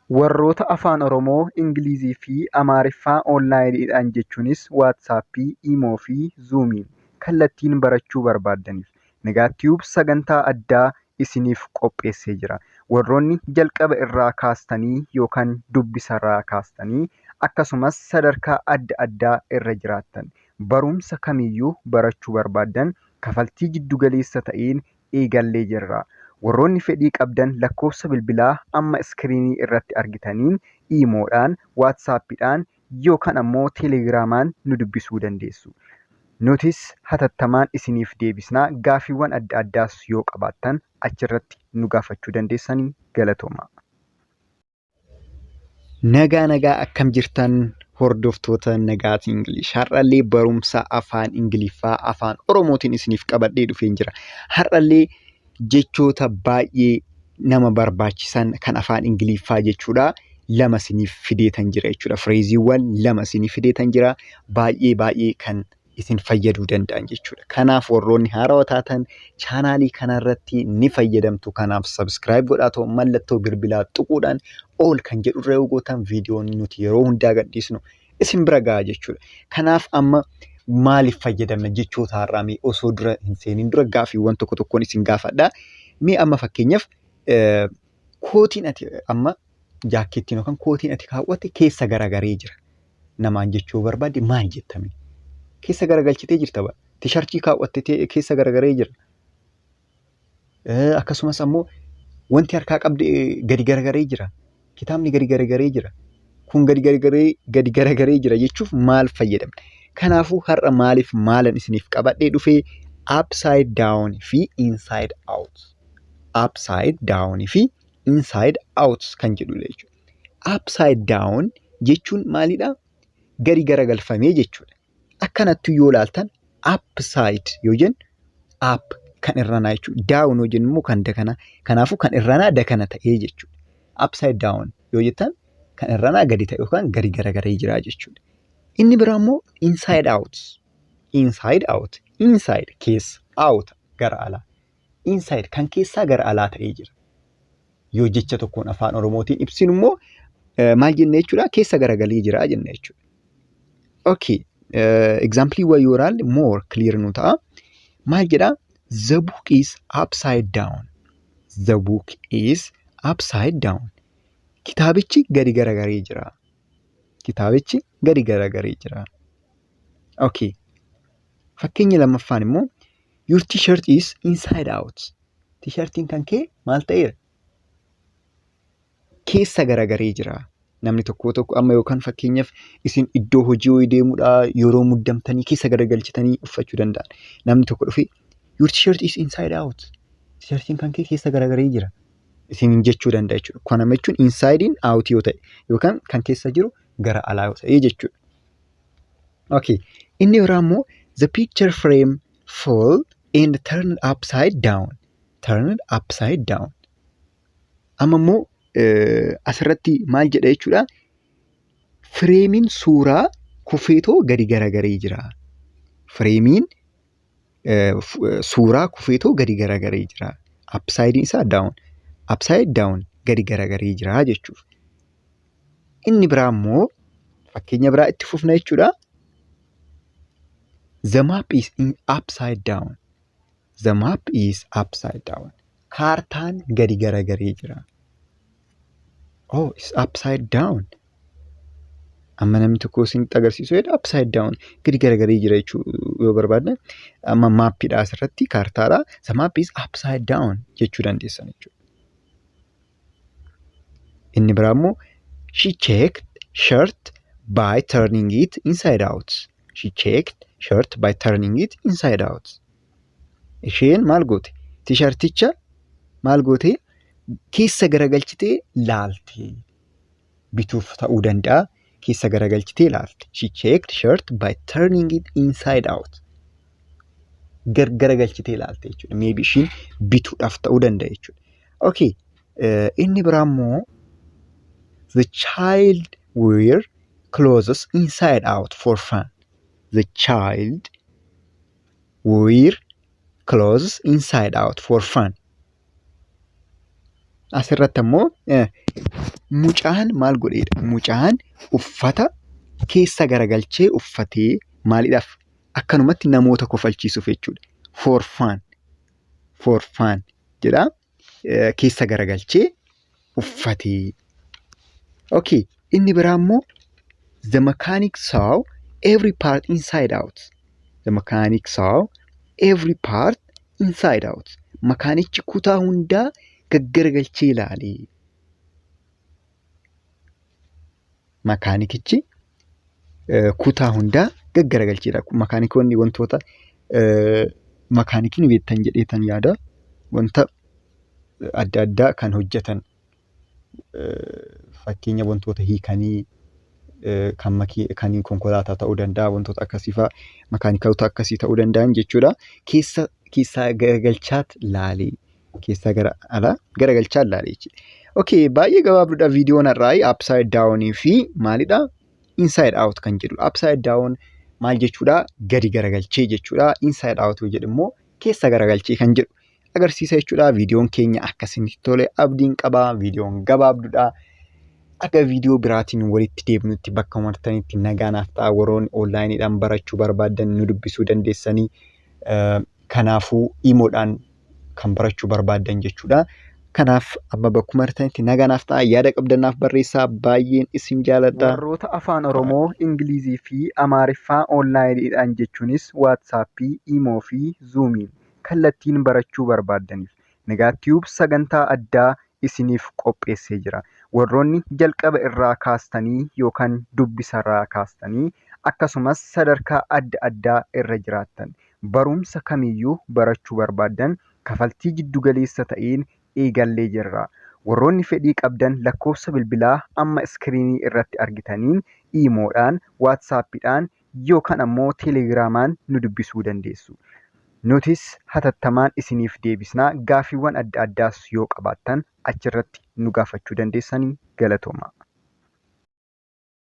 Warroota afaan Oromoo, Ingilizii fi Amaariffaa onlaayiniidhaan jechuunis Waatsaappii, Iimoo fi Zuumiin kallattiin barachuu barbaadaniif Negaatiyuub sagantaa addaa isiniif qopheessee jira. Warroonni jalqaba irraa kaastanii yookaan dubbisarraa kaastanii akkasumas sadarkaa adda addaa irra jiraattan barumsa kamiyyuu barachuu barbaaddan kafaltii giddugaleessa ta'een eegallee jirra. Warroonni fedhii qabdan lakkoofsa bilbilaa amma iskiriinii irratti argitaniin iimoodhaan, waatsaappiidhaan yookaan ammoo teelegiraamaan nu dubbisuu dandeessu. Nutis hatattamaan isiniif deebisnaa. Gaaffiiwwan adda addaas yoo qabaattan achirratti nu gaafachuu dandeessanii galatooma. Nagaa akkam jirtan hordoftoota Nagaati Ingilish. Har'allee barumsa afaan Ingiliffaa afaan Oromootiin isiniif qabadhee dhufeen jira. Har'allee jechoota baay'ee nama barbaachisan kan afaan Ingiliffaa jechuudha. Lama isiniif fideetan jira jechuudha. Fireeziiwwan lama isiniif fideetan jira. Baay'ee kan isin fayyaduu danda'an jechuudha. Kanaaf warroonni haarawaa taatan chaanaalii kanarratti ni fayyadamtu. Kanaaf sabskiraayib godhaa mallattoo bilbilaa tuquudhaan ol kan jedhu irra yoo gootan viidiyoon nuti yeroo hundaa gadhiisnu isin bira gahaa jechuudha. Kanaaf amma maaliif fayyadamna jechoota har'aa mee osoo dura hin seeniin dura gaaffiiwwan tokko tokkoon isin gaafadha. Mee amma fakkeenyaaf kootiin ati amma jaakkeettiin yookaan kootiin ati kaawwatte keessa garagaree jira. Namaan jechuu barbaadde maal jettame? Keessa garagalchitee jirta bara. Tishartii kaawwattee keessa garagaree jira. Akkasumas ammoo wanti harkaa qabde gadi garagaree jira. Kitaabni gadi garagaree jira. Kun gadi garagaree jira jechuuf maal fayyadamna? Kanaafuu har'a maaliif maalan isiniif qabadhee dhufee upside down fi inside out. Upside down fi inside out kan jedhudha jechuudha. Upside down jechuun maalidha? Gadi garagalfamee jechuudha. Akkanatti yoo ilaaltan upside yoo jennu up kan irranaa jechuudha. Down yoo jennu immoo kan dakana. Kanaafuu kan irranaa dakana ta'ee jechuudha. Upside down yoo jettan kan irranaa gadi ta'e yookaan gadi garagaree jira jechuudha. Inni biraa immoo inside out. Inside out. Inside keessa, out gara alaa. Inside kan keessaa gara alaa ta'ee jira. Yoo jecha tokkoon afaan Oromootiin ibsinu immoo maal jenna jechuudha? Keessa garagalee jira jenna jechuudha. Okay. Example yoo ilaalle more clear nu ta'a. Maal jedhaa? The book is upside down. The book is upside down. Kitaabichi gadi garagaree jira. Kitaabichi gadi garagaree jira. Okay. Fakkeenya lammaffaan immoo your t-shirt is inside out. T-shirtiin kan kee maal ta'eera? Keessa garagaree jira. Namni tokko amma yookaan fakkeenyaaf isin iddoo hojii wayii deemuudha yeroo muddamtanii keessa garagalchitanii uffachuu danda'an. Namni tokko dhufee your t-shirt is inside out. T-shirtiin kan kee keessa garagaree jira. Isin jechuu danda'a jechuudha. Kana jechuun inside out yoo ta'e yookaan kan keessa jiru gara alaa yoo ta'e jechuudha. Okay. Inni biraa immoo the picture frame fall and turned upside down. Turned upside down. Amma immoo asirratti maal jedha jechuudha? Fireemiin suuraa kufeetoo gadi garagaree jira. Fireemiin suuraa kufeetoo gadi garagaree jira. Upside isaa down. Upside down gadi garagaree jira jechuudha. Inni biraa immoo fakkeenya biraa itti fufna jechuudha. The map is upside down. The map is upside down. Kaartaan gadi garagaree jira. Oh, it's upside down. Amma namni tokko isinitti agarsiisu jedha upside down gadi garagaree jira jechuu yoo barbaadne amma maappiidha asirratti kaartaadha. The map is upside down jechuu dandeessan jechuudha. Inni biraa immoo she checked shirt by turning it inside out. She checked shirt by turning it inside out. Isheen maal goote? Tisharticha maal goote? Keessa garagalchitee laalte. Bituuf ta'uu danda'a. Keessa garagalchitee laalte. She checked shirt by turning it inside out. Garagalchitee laalte jechuudha. Maybe ishiin bituudhaaf ta'uu danda'a jechuudha. Okay. Inni biraa immoo the child wear clothes inside out for fun. The child wear clothes inside out for fun. Asirratti ammoo mucaan maal godheedha? Mucaan uffata keessa garagalchee uffatee maaliidhaaf? Akkanumatti namoota kofalchiisuuf jechuudha. For fun jedha. Keessa garagalchee uffatee. Okay. Inni biraa immoo the mechanic saw every part inside out. The mechanic saw every part inside out. Makaanichi kutaa hundaa gaggaragalchee ilaalee. Makaanikichi kutaa hundaa gaggaragalcheedha. Makaanikoonni wantoota makaanikiin beektan jedheetan yaada. Wanta adda addaa kan hojjetan fakkeenya wantoota hiikanii kan konkolaataa ta'uu danda'a. Wantoota akkasii fa'aa makaanikoota akkasii ta'uu danda'an jechuudha. Keessaa garagalchaat laalee. Keessaa gara alaa garagalchaat laalee jechuudha. Okay, baay'ee gabaabduudha viidiyoon har'aa upside down fi maalidha? Inside out kan jedhudha. Upside down maal jechuudha? Gadi garagalchee jechuudha. Inside out yoo jedhu immoo keessa garagalchee kan jedhu agarsiisa jechuudha. Viidiyoon keenya akkasitti tole abdiin qaba. Viidiyoon gabaabduudha. Akka viidiyoo biraatiin walitti deebinutti bakka martanitti nagaanaaf ta'a. Warroonni onlaayiniidhaan barachuu barbaadan nu dubbisuu dandeessanii. Kanaafuu imoodhaan kan barachuu barbaadan jechuudha. Kanaaf amma bakkuma martanitti nagaanaaf ta'a. Yaada qabdanaaf barreessaa. Baay'een isin jaaladha. Warroota afaan Oromoo, Ingilizii fi Amaariffaa onlaayiniidhaan jechuunis Waatsaappii, Imoo fi Zuumiin kallattiin barachuu barbaadaniif Nagaatiyuub sagantaa addaa isiniif qopheessee jira. Warroonni jalqaba irraa kaastanii yookaan dubbisarraa kaastanii akkasumas sadarkaa adda addaa irra jiraattan barumsa kamiyyuu barachuu barbaadan kafaltii jiddugaleessa ta'een eegallee jirra. Warroonni fedhii qabdan lakkoofsa bilbilaa amma iskiriinii irratti argitaniin iimoodhaan, waatsaappiidhaan yookaan ammoo teelegiraamaan nu dubbisuu dandeessu. Nutis hatattamaan isiniif deebisnaa. Gaaffiiwwan adda addaas yoo qabaattan achirratti nu gaafachuu dandeessanii. Galatooma.